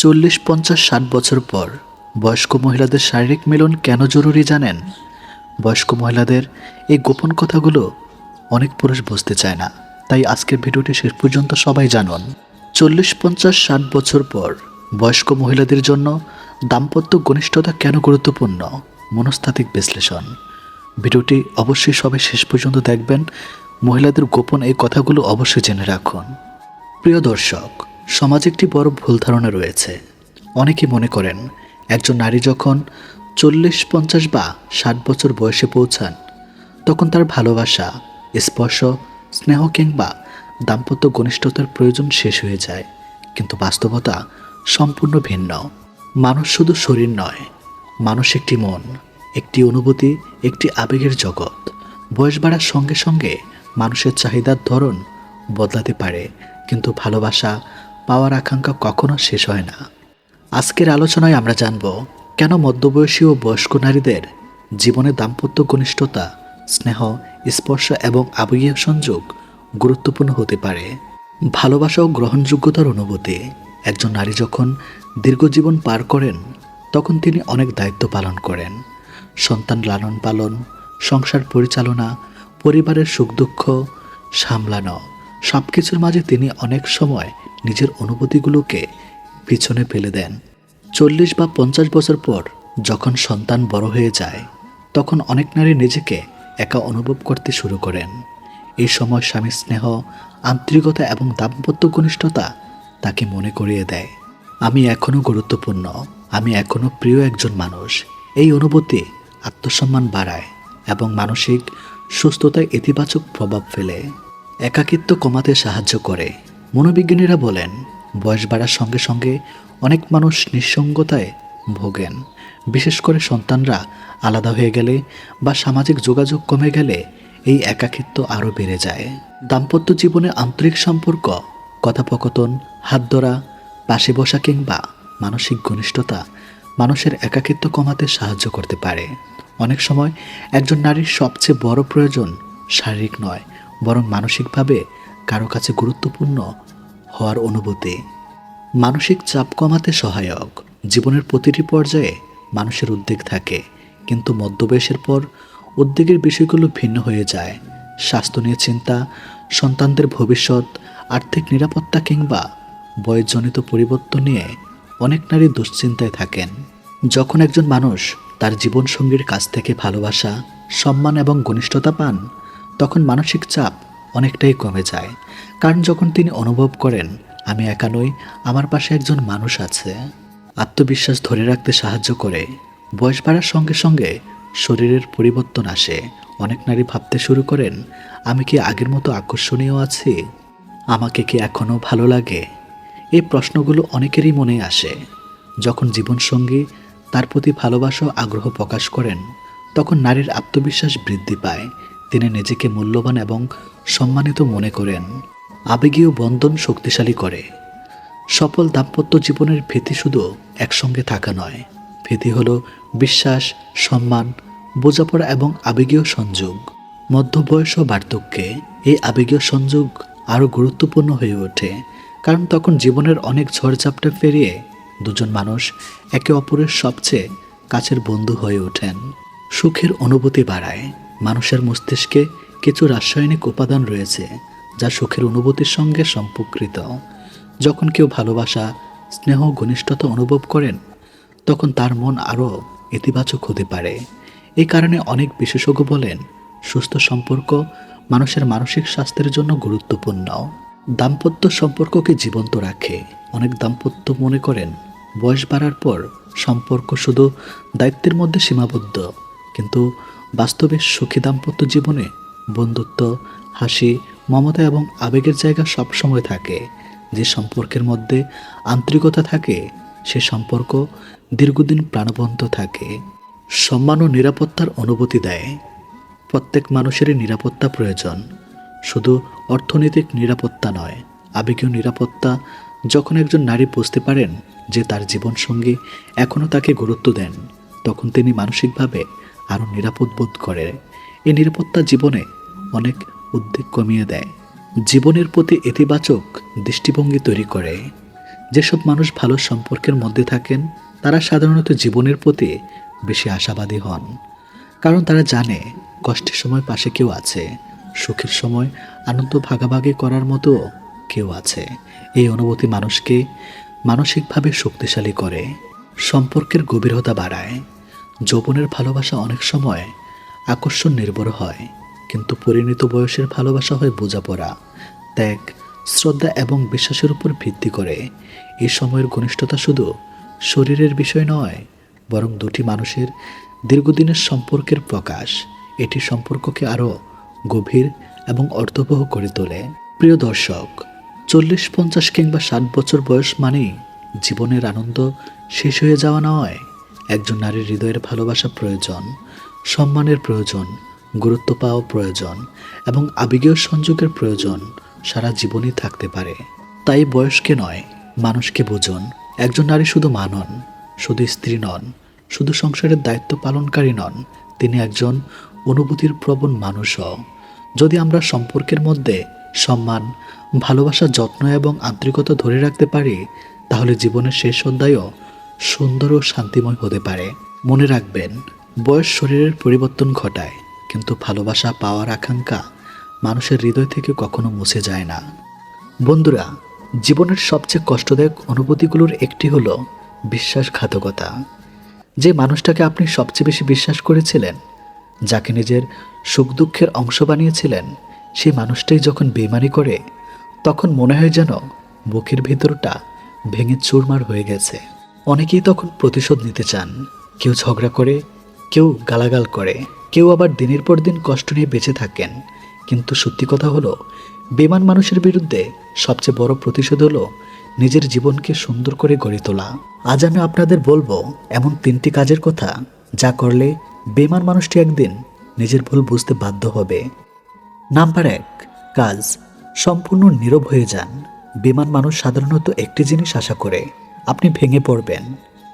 40, 50, 60 বছর পর বয়স্ক মহিলাদের শারীরিক মিলন কেন জরুরি জানেন? বয়স্ক মহিলাদের এই গোপন কথাগুলো অনেক পুরুষ বুঝতে চায় না, তাই আজকের ভিডিওটি শেষ পর্যন্ত সবাই জানুন। 40, 50, 60 বছর পর বয়স্ক মহিলাদের জন্য দাম্পত্য ঘনিষ্ঠতা কেন গুরুত্বপূর্ণ, মনস্তাত্ত্বিক বিশ্লেষণ। ভিডিওটি অবশ্যই সবাই শেষ পর্যন্ত দেখবেন। মহিলাদের গোপন এই কথাগুলো অবশ্যই জেনে রাখুন। প্রিয় দর্শক, সমাজে একটি বড় ভুল ধারণা রয়েছে। অনেকে মনে করেন একজন নারী যখন 40, 50 বা 60 বছর বয়সে পৌঁছান তখন তার ভালোবাসা, স্পর্শ, স্নেহ কিংবা দাম্পত্য ঘনিষ্ঠতার প্রয়োজন শেষ হয়ে যায়। কিন্তু বাস্তবতা সম্পূর্ণ ভিন্ন। মানুষ শুধু শরীর নয়, মানুষ একটি মন, একটি অনুভূতি, একটি আবেগের জগৎ। বয়স বাড়ার সঙ্গে সঙ্গে মানুষের চাহিদার ধরন বদলাতে পারে, কিন্তু ভালোবাসা পাওয়ার আকাঙ্ক্ষা কখনো শেষ হয় না। আজকের আলোচনায় আমরা জানব কেন মধ্যবয়সী ও বয়স্ক নারীদের জীবনে দাম্পত্য ঘনিষ্ঠতা, স্নেহ, স্পর্শ এবং আবেগীয় সংযোগ গুরুত্বপূর্ণ হতে পারে। ভালোবাসা ও গ্রহণযোগ্যতার অনুভূতি। একজন নারী যখন দীর্ঘজীবন পার করেন তখন তিনি অনেক দায়িত্ব পালন করেন। সন্তান লালন পালন, সংসার পরিচালনা, পরিবারের সুখ দুঃখ সামলানো, সব কিছুর মাঝে তিনি অনেক সময় নিজের অনুভূতিগুলোকে পিছনে ফেলে দেন। 40 বা 50 বছর পর যখন সন্তান বড় হয়ে যায় তখন অনেক নারী নিজেকে একা অনুভব করতে শুরু করেন। এই সময় স্বামীর স্নেহ, আন্তরিকতা এবং দাম্পত্য ঘনিষ্ঠতা তাকে মনে করিয়ে দেয়, আমি এখনও গুরুত্বপূর্ণ, আমি এখনও প্রিয় একজন মানুষ। এই অনুভূতি আত্মসম্মান বাড়ায় এবং মানসিক সুস্থতায় ইতিবাচক প্রভাব ফেলে। একাকিত্ব কমাতে সাহায্য করে। মনোবিজ্ঞানীরা বলেন বয়স বাড়ার সঙ্গে সঙ্গে অনেক মানুষ নিঃসঙ্গতায় ভোগেন। বিশেষ করে সন্তানরা আলাদা হয়ে গেলে বা সামাজিক যোগাযোগ কমে গেলে এই একাকিত্ব আরও বেড়ে যায়। দাম্পত্য জীবনে আন্তরিক সম্পর্ক, কথোপকথন, হাত ধরা, পাশে বসা কিংবা মানসিক ঘনিষ্ঠতা মানুষের একাকিত্ব কমাতে সাহায্য করতে পারে। অনেক সময় একজন নারীর সবচেয়ে বড় প্রয়োজন শারীরিক নয়, বরং মানসিকভাবে কারো কাছে গুরুত্বপূর্ণ হওয়ার অনুভূতি। মানসিক চাপ কমাতে সহায়ক। জীবনের প্রতিটি পর্যায়ে মানুষের উদ্বেগ থাকে, কিন্তু মধ্যবয়সের পর উদ্বেগের বিষয়গুলো ভিন্ন হয়ে যায়। স্বাস্থ্য নিয়ে চিন্তা, সন্তানদের ভবিষ্যৎ, আর্থিক নিরাপত্তা কিংবা বয়সজনিত পরিবর্তন নিয়ে অনেক নারী দুশ্চিন্তায় থাকেন। যখন একজন মানুষ তার জীবনসঙ্গীর কাছ থেকে ভালোবাসা, সম্মান এবং ঘনিষ্ঠতা পান তখন মানসিক চাপ অনেকটাই কমে যায়। কারণ যখন তিনি অনুভব করেন আমি একা নই, আমার পাশে একজন মানুষ আছে। আত্মবিশ্বাস ধরে রাখতে সাহায্য করে। বয়স বাড়ার সঙ্গে সঙ্গে শরীরের পরিবর্তন আসে। অনেক নারী ভাবতে শুরু করেন আমি কি আগের মতো আকর্ষণীয় আছি, আমাকে কি এখনও ভালো লাগে। এই প্রশ্নগুলো অনেকেরই মনে আসে। যখন জীবনসঙ্গী তার প্রতি ভালোবাসা ও আগ্রহ প্রকাশ করেন তখন নারীর আত্মবিশ্বাস বৃদ্ধি পায়। তিনি নিজেকে মূল্যবান এবং সম্মানিত মনে করেন। আবেগীয় বন্ধন শক্তিশালী করে। সফল দাম্পত্য জীবনের ভিত্তি শুধু একসঙ্গে থাকা নয়, ভিত্তি হলো বিশ্বাস, সম্মান, বোঝাপড়া এবং আবেগীয় সংযোগ। মধ্যবয়স ও বার্ধক্যে এই আবেগীয় সংযোগ আরও গুরুত্বপূর্ণ হয়ে ওঠে, কারণ তখন জীবনের অনেক ঝড়ঝাপটা পেরিয়ে দুজন মানুষ একে অপরের সবচেয়ে কাছের বন্ধু হয়ে ওঠেন। সুখের অনুভূতি বাড়ায়। মানুষের মস্তিষ্কে কিছু রাসায়নিক উপাদান রয়েছে যা সুখের অনুভূতির সঙ্গে সম্পর্কিত। যখন কেউ ভালোবাসা, স্নেহ, ঘনিষ্ঠতা অনুভব করেন তখন তার মন আরও ইতিবাচক হতে পারে। এই কারণে অনেক বিশেষজ্ঞ বলেন সুস্থ সম্পর্ক মানুষের মানসিক স্বাস্থ্যের জন্য গুরুত্বপূর্ণ। দাম্পত্য সম্পর্ককে জীবন্ত রাখে। অনেক দাম্পত্য মনে করেন বয়স বাড়ার পর সম্পর্ক শুধু দায়িত্বের মধ্যে সীমাবদ্ধ, কিন্তু বাস্তবে সুখী দাম্পত্য জীবনে বন্ধুত্ব, হাসি, মমতা এবং আবেগের জায়গা সবসময় থাকে। যে সম্পর্কের মধ্যে আন্তরিকতা থাকে সে সম্পর্ক দীর্ঘদিন প্রাণবন্ত থাকে। সম্মান ও নিরাপত্তার অনুভূতি দেয়। প্রত্যেক মানুষেরই নিরাপত্তা প্রয়োজন, শুধু অর্থনৈতিক নিরাপত্তা নয়, আবেগীয় নিরাপত্তা। যখন একজন নারী বুঝতে পারেন যে তার জীবনসঙ্গী এখনও তাকে গুরুত্ব দেন তখন তিনি মানসিকভাবে আরও নিরাপদ বোধ করে। এই নিরাপত্তা জীবনে অনেক উদ্বেগ কমিয়ে দেয়, জীবনের প্রতি ইতিবাচক দৃষ্টিভঙ্গি তৈরি করে। যেসব মানুষ ভালো সম্পর্কের মধ্যে থাকেন তারা সাধারণত জীবনের প্রতি বেশি আশাবাদী হন, কারণ তারা জানে কষ্টের সময় পাশে কেউ আছে, সুখের সময় আনন্দ ভাগাভাগি করার মতো কেউ আছে। এই অনুভূতি মানুষকে মানসিকভাবে শক্তিশালী করে, সম্পর্কের গভীরতা বাড়ায়। যৌবনের ভালোবাসা অনেক সময় আকর্ষণ নির্ভর হয়, কিন্তু পরিণত বয়সের ভালোবাসা হয় বোঝাপড়া, ত্যাগ, শ্রদ্ধা এবং বিশ্বাসের উপর ভিত্তি করে। এই সময়ের ঘনিষ্ঠতা শুধু শরীরের বিষয় নয়, বরং দুটি মানুষের দীর্ঘদিনের সম্পর্কের প্রকাশ। এটি সম্পর্ককে আরও গভীর এবং অর্থবহ করে তোলে। প্রিয় দর্শক, 40, 50 কিংবা 60 বছর বয়স মানেই জীবনের আনন্দ শেষ হয়ে যাওয়া নয়। একজন নারীর হৃদয়ের ভালোবাসা প্রয়োজন, সম্মানের প্রয়োজন, গুরুত্ব পাওয়া প্রয়োজন এবং আবেগীয় সংযোগের প্রয়োজন সারা জীবনই থাকতে পারে। তাই বয়সকে নয়, মানুষকে বুঝুন। একজন নারী শুধু মা নন, শুধু স্ত্রী নন, শুধু সংসারের দায়িত্ব পালনকারী নন, তিনি একজন অনুভূতির প্রবণ মানুষও। যদি আমরা সম্পর্কের মধ্যে সম্মান, ভালোবাসা, যত্ন এবং আন্তরিকতা ধরে রাখতে পারি, তাহলে জীবনের শেষ অধ্যায়ও সুন্দর ও শান্তিময় হতে পারে। মনে রাখবেন, বয়স শরীরের পরিবর্তন ঘটায়, কিন্তু ভালোবাসা পাওয়ার আকাঙ্ক্ষা মানুষের হৃদয় থেকে কখনো মুছে যায় না। বন্ধুরা, জীবনের সবচেয়ে কষ্টদায়ক অনুভূতিগুলোর একটি হলো বিশ্বাসঘাতকতা। যে মানুষটাকে আপনি সবচেয়ে বেশি বিশ্বাস করেছিলেন, যাকে নিজের সুখ দুঃখের অংশ বানিয়েছিলেন, সেই মানুষটাই যখন বেইমানি করে, তখন মনে হয় যেন বুকের ভিতরটা ভেঙে চুরমার হয়ে গেছে। অনেকেই তখন প্রতিশোধ নিতে চান। কেউ ঝগড়া করে, কেউ গালাগাল করে, কেউ আবার দিনের পর দিন কষ্ট নিয়ে বেঁচে থাকেন। কিন্তু সত্যি কথা হলো, বেইমান মানুষের বিরুদ্ধে সবচেয়ে বড় প্রতিশোধ হলো নিজের জীবনকে সুন্দর করে গড়ে তোলা। আজ আমি আপনাদের বলবো এমন 3টি কাজের কথা, যা করলে বেইমান মানুষটি একদিন নিজের ভুল বুঝতে বাধ্য হবে। নাম্বার 1, কাজ। সম্পূর্ণ নীরব হয়ে যান। বেইমান মানুষ সাধারণত একটি জিনিস আশা করে, আপনি ভেঙে পড়বেন,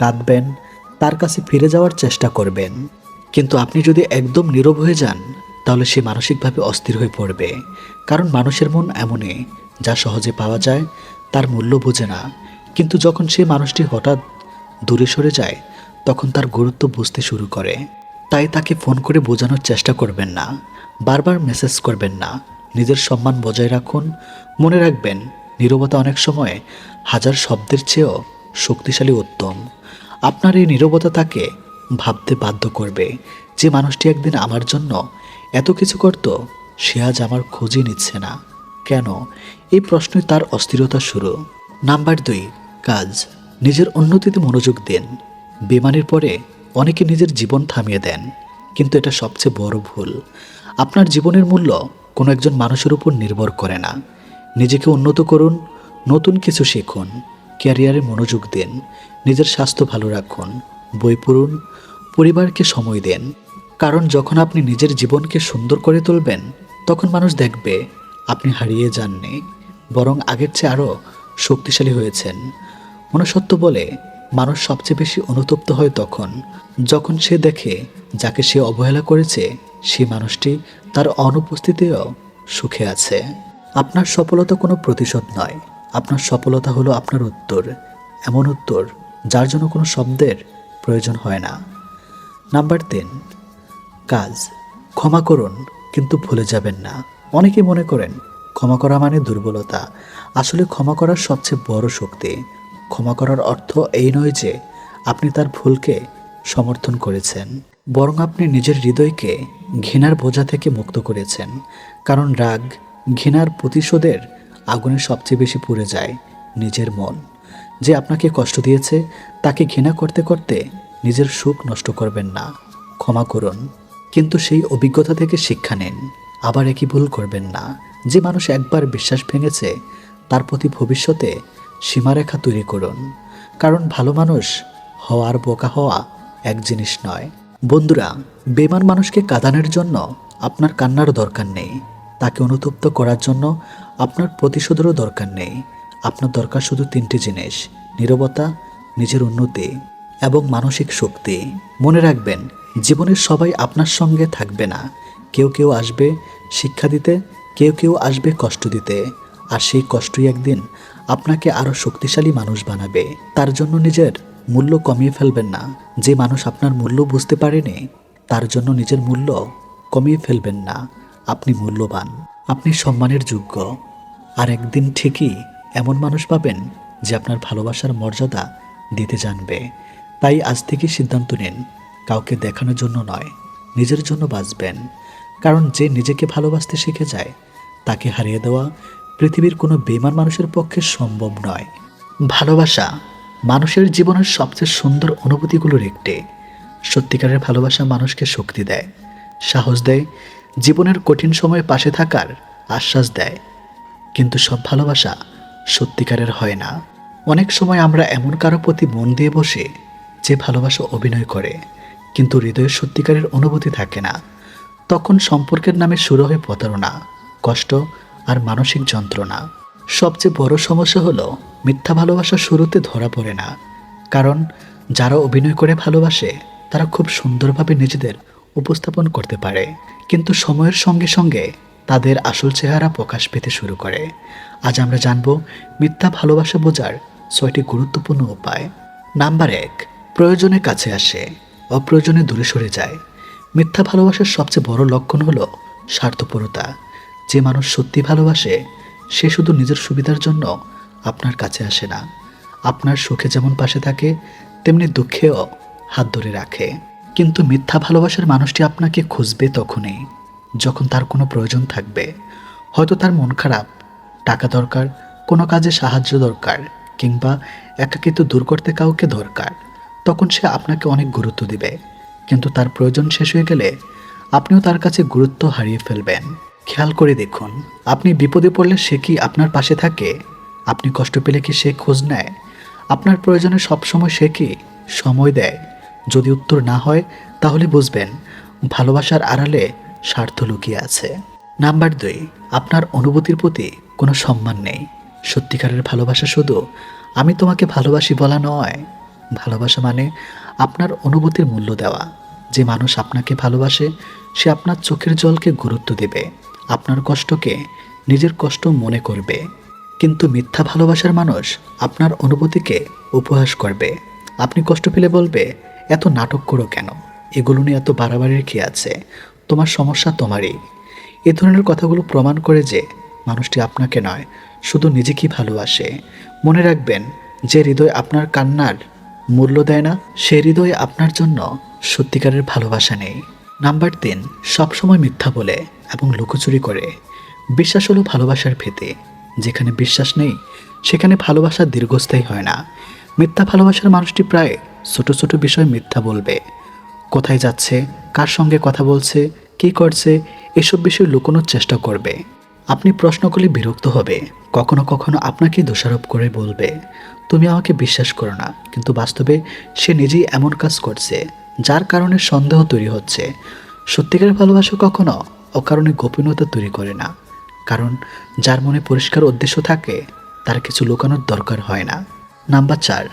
কাঁদবেন, তার কাছে ফিরে যাওয়ার চেষ্টা করবেন। কিন্তু আপনি যদি একদম নীরব হয়ে যান, তাহলে সে মানসিকভাবে অস্থির হয়ে পড়বে। কারণ মানুষের মন এমনই, যা সহজে পাওয়া যায় তার মূল্য বোঝে না। কিন্তু যখন সে মানুষটি হঠাৎ দূরে সরে যায়, তখন তার গুরুত্ব বুঝতে শুরু করে। তাই তাকে ফোন করে বোঝানোর চেষ্টা করবেন না, বারবার মেসেজ করবেন না। নিজের সম্মান বজায় রাখুন। মনে রাখবেন, নীরবতা অনেক সময় হাজার শব্দের চেয়েও শক্তিশালী উত্তম। আপনার এই নীরবতা তাকে ভাবতে বাধ্য করবে, যে মানুষটি একদিন আমার জন্য এত কিছু করত, সে আজ আমার খোঁজই নিচ্ছে না কেন? এই প্রশ্নই তার অস্থিরতা শুরু। নাম্বার 2, কাজ। নিজের উন্নতিতে মনোযোগ দিন। বেমানির পরে অনেকে নিজের জীবন থামিয়ে দেন, কিন্তু এটা সবচেয়ে বড় ভুল। আপনার জীবনের মূল্য কোনো একজন মানুষের উপর নির্ভর করে না। নিজেকে উন্নত করুন, নতুন কিছু শিখুন, ক্যারিয়ারে মনোযোগ দিন, নিজের স্বাস্থ্য ভালো রাখুন, বই পড়ুন, পরিবারকে সময় দেন। কারণ যখন আপনি নিজের জীবনকে সুন্দর করে তুলবেন, তখন মানুষ দেখবে আপনি হারিয়ে যাননি, বরং আগের চেয়ে আরও শক্তিশালী হয়েছেন। মনুষ্যত্ব বলে, মানুষ সবচেয়ে বেশি অনুতপ্ত হয় তখন, যখন সে দেখে যাকে সে অবহেলা করেছে, সেই মানুষটি তার অনুপস্থিতিতেও সুখে আছে। আপনার সফলতা কোনো প্রতিশোধ নয়, আপনার সফলতা হলো আপনার উত্তর, এমন উত্তর যার জন্য কোনো শব্দের প্রয়োজন হয় না। নাম্বার 3, কাজ। ক্ষমা করুন, কিন্তু ভুলে যাবেন না। অনেকেই মনে করেন ক্ষমা করা মানে দুর্বলতা। আসলে ক্ষমা করার সবচেয়ে বড় শক্তি। ক্ষমা করার অর্থ এই নয় যে আপনি তার ভুলকে সমর্থন করেছেন, বরং আপনি নিজের হৃদয়কে ঘৃণার বোঝা থেকে মুক্ত করেছেন। কারণ রাগ, ঘৃণার প্রতিশোধের আগুনে সবচেয়ে বেশি পুড়ে যায় নিজের মন। যে আপনাকে কষ্ট দিয়েছে, তাকে ঘৃণা করতে করতে নিজের সুখ নষ্ট করবেন না। ক্ষমা করুন, কিন্তু সেই অভিজ্ঞতা থেকে শিক্ষা নিন। আবার একই ভুল করবেন না। যে মানুষ একবার বিশ্বাস ভেঙেছে, তার প্রতি ভবিষ্যতে সীমারেখা তৈরি করুন। কারণ ভালো মানুষ হওয়া আর বোকা হওয়া এক জিনিস নয়। বন্ধুরা, বেঈমান মানুষকে কাঁদানোর জন্য আপনার কান্নার দরকার নেই। তাকে অনুতপ্ত করার জন্য আপনার প্রতিশোধেরও দরকার নেই। আপনার দরকার শুধু 3টি জিনিস: নীরবতা, নিজের উন্নতি এবং মানসিক শক্তি। মনে রাখবেন, জীবনের সবাই আপনার সঙ্গে থাকবে না। কেউ কেউ আসবে শিক্ষা দিতে, কেউ কেউ আসবে কষ্ট দিতে, আর সেই কষ্টই একদিন আপনাকে আরও শক্তিশালী মানুষ বানাবে। তার জন্য নিজের মূল্য কমিয়ে ফেলবেন না। যে মানুষ আপনার মূল্য বুঝতে পারেনি, তার জন্য নিজের মূল্য কমিয়ে ফেলবেন না। আপনি মূল্যবান, আপনি সম্মানের যোগ্য। আর একদিন ঠিকই এমন মানুষ পাবেন যে আপনার ভালোবাসার মর্যাদা দিতে জানবে। তাই আজ থেকে সিদ্ধান্ত নিন, কাউকে দেখানোর জন্য নয়, নিজের জন্য বাঁচবেন। কারণ যে নিজেকে ভালোবাসতে শিখে যায়, তাকে হারিয়ে দেওয়া পৃথিবীর কোনো বেইমান মানুষের পক্ষে সম্ভব নয়। ভালোবাসা মানুষের জীবনের সবচেয়ে সুন্দর অনুভূতিগুলোর একটি। সত্যিকারের ভালোবাসা মানুষকে শক্তি দেয়, সাহস দেয়, জীবনের কঠিন সময়ে পাশে থাকার আশ্বাস দেয়। কিন্তু সব ভালোবাসা সত্যিকারের হয় না। অনেক সময় আমরা এমন কারো প্রতি মন দিয়ে বসে যে ভালোবাসা অভিনয় করে, কিন্তু হৃদয়ের সত্যিকারের অনুভূতি থাকে না। তখন সম্পর্কের নামে শুরু হয় প্রতারণা, কষ্ট আর মানসিক যন্ত্রণা। সবচেয়ে বড় সমস্যা হলো মিথ্যা ভালোবাসা শুরুতে ধরা পড়ে না। কারণ যারা অভিনয় করে ভালোবাসে তারা খুব সুন্দরভাবে নিজেদের উপস্থাপন করতে পারে, কিন্তু সময়ের সঙ্গে সঙ্গে তাদের আসল চেহারা প্রকাশ পেতে শুরু করে। আজ আমরা জানব মিথ্যা ভালোবাসা বোঝার 6টি গুরুত্বপূর্ণ উপায়। নাম্বার 1, প্রয়োজনে কাছে আসে, অপ্রয়োজনে দূরে সরে যায়। মিথ্যা ভালোবাসার সবচেয়ে বড় লক্ষণ হলো স্বার্থপরতা। যে মানুষ সত্যি ভালোবাসে সে শুধু নিজের সুবিধার জন্য আপনার কাছে আসে না। আপনার সুখে যেমন পাশে থাকে, তেমনি দুঃখেও হাত ধরে রাখে। কিন্তু মিথ্যা ভালোবাসার মানুষটি আপনাকে খুঁজবে তখনই যখন তার কোনো প্রয়োজন থাকবে। হয়তো তার মন খারাপ, টাকা দরকার, কোনো কাজে সাহায্য দরকার, কিংবা একাকিত্ব দূর করতে কাউকে দরকার। তখন সে আপনাকে অনেক গুরুত্ব দিবে, কিন্তু তার প্রয়োজন শেষ হয়ে গেলে আপনিও তার কাছে গুরুত্ব হারিয়ে ফেলবেন। খেয়াল করে দেখুন, আপনি বিপদে পড়লে সে কি আপনার পাশে থাকে? আপনি কষ্ট পেলে কি সে খোঁজ নেয়? আপনার প্রয়োজনে সবসময় সে কি সময় দেয়? যদি উত্তর না হয়, তাহলে বুঝবেন ভালোবাসার আড়ালে স্বার্থ লুকিয়ে আছে। নাম্বার 2, আপনার অনুভূতির প্রতি কোনো সম্মান নেই। সত্যিকারের ভালোবাসা শুধু আমি তোমাকে ভালোবাসি বলা নয়। ভালোবাসা মানে আপনার অনুভূতির মূল্য দেওয়া। যে মানুষ আপনাকে ভালোবাসে সে আপনার চোখের জলকে গুরুত্ব দেবে, আপনার কষ্টকে নিজের কষ্ট মনে করবে। কিন্তু মিথ্যা ভালোবাসার মানুষ আপনার অনুভূতিকে উপহাস করবে। আপনি কষ্ট পেলে বলবে, এত নাটক করো কেন? এগুলো নিয়ে এত বাড়াবাড়ির কি আছে? তোমার সমস্যা তোমারই। এ ধরনের কথাগুলো প্রমাণ করে যে মানুষটি আপনাকে নয়, শুধু নিজেকেই ভালোবাসে। মনে রাখবেন, যে হৃদয় আপনার কান্নার মূল্য দেয় না, সে হৃদয়ে আপনার জন্য সত্যিকারের ভালোবাসা নেই। নাম্বার 3, সবসময় মিথ্যা বলে এবং লুকোচুরি করে। বিশ্বাস হলো ভালোবাসার ভিত্তি। যেখানে বিশ্বাস নেই সেখানে ভালোবাসা দীর্ঘস্থায়ী হয় না। মিথ্যা ভালোবাসার মানুষটি প্রায় ছোট ছোট বিষয় মিথ্যা বলবে। কোথায় যাচ্ছে, কার সঙ্গে কথা বলছে, কী করছে, এসব বিষয় লুকোনোর চেষ্টা করবে। আপনি প্রশ্ন করলে বিরক্ত হবে। কখনো কখনো আপনাকে দোষারোপ করে বলবে, তুমি আমাকে বিশ্বাস করো না। কিন্তু বাস্তবে সে নিজেই এমন কাজ করছে যার কারণে সন্দেহ তৈরি হচ্ছে। সত্যিকারের ভালোবাসা কখনো অকারণে গোপনীয়তা তৈরি করে না। কারণ যার মনে পরিষ্কার উদ্দেশ্য থাকে তার কিছু লুকানোর দরকার হয় না। নাম্বার 4,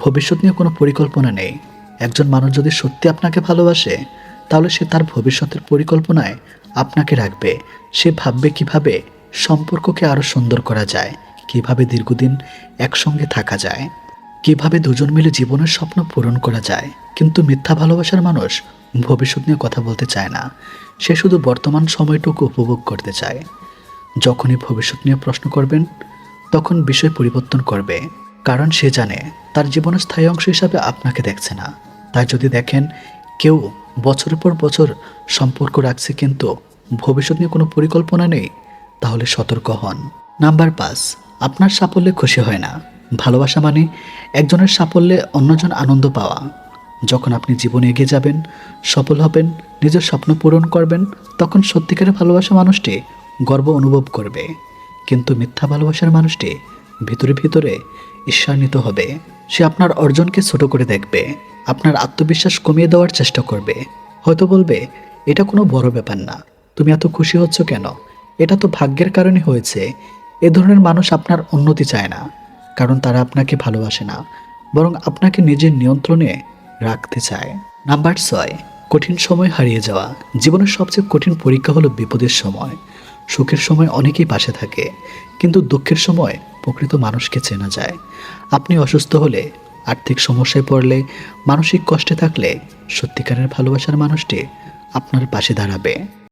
ভবিষ্যৎ নিয়ে কোনো পরিকল্পনা নেই। একজন মানুষ যদি সত্যি আপনাকে ভালোবাসে তাহলে সে তার ভবিষ্যতের পরিকল্পনায় আপনাকে রাখবে। সে ভাববে কিভাবে সম্পর্ককে আরও সুন্দর করা যায়, কিভাবে দীর্ঘদিন একসঙ্গে থাকা যায়, কিভাবে দুজন মিলে জীবনের স্বপ্ন পূরণ করা যায়। কিন্তু মিথ্যা ভালোবাসার মানুষ ভবিষ্যৎ নিয়ে কথা বলতে চায় না। সে শুধু বর্তমান সময়টুকু উপভোগ করতে চায়। যখনই ভবিষ্যৎ নিয়ে প্রশ্ন করবেন তখন বিষয় পরিবর্তন করবে। কারণ সে জানে তার জীবনের স্থায়ী অংশ হিসাবে আপনাকে দেখছে না। তাই যদি দেখেন কেউ বছরের পর বছর সম্পর্ক রাখছে কিন্তু ভবিষ্যৎ নিয়ে কোনো পরিকল্পনা নেই, তাহলে সতর্ক হন। নাম্বার 5, আপনার সাফল্যে খুশি হয় না। ভালোবাসা মানে একজনের সাফল্যে অন্যজন আনন্দ পাওয়া। যখন আপনি জীবনে এগিয়ে যাবেন, সফল হবেন, নিজের স্বপ্ন পূরণ করবেন, তখন সত্যিকারের ভালোবাসা মানুষটি গর্ব অনুভব করবে। কিন্তু মিথ্যা ভালোবাসার মানুষটি ভিতরে ভিতরে ঈর্ষান্বিত হবে। সে আপনার অর্জনকে ছোট করে দেখবে, আপনার আত্মবিশ্বাস কমিয়ে দেওয়ার চেষ্টা করবে। হয়তো বলবে, এটা কোনো বড় ব্যাপার না, তুমি এত খুশি হচ্ছ কেন? এটা তো ভাগ্যের কারণে হয়েছে। এ ধরনের মানুষ আপনার উন্নতি চায় না, কারণ তারা আপনাকে ভালোবাসে না, বরং আপনাকে নিজের নিয়ন্ত্রণে রাখতে চায়। নাম্বার 6, কঠিন সময় হারিয়ে যাওয়া। জীবনের সবচেয়ে কঠিন পরীক্ষা হলো বিপদের সময়। সুখের সময় অনেকেই পাশে থাকে, কিন্তু দুঃখের সময় প্রকৃত মানুষকে চেনা যায়। আপনি অসুস্থ হলে, আর্থিক সমস্যায় পড়লে, মানসিক কষ্টে থাকলে সত্যিকারের ভালোবাসার মানুষটি আপনার পাশে দাঁড়াবে।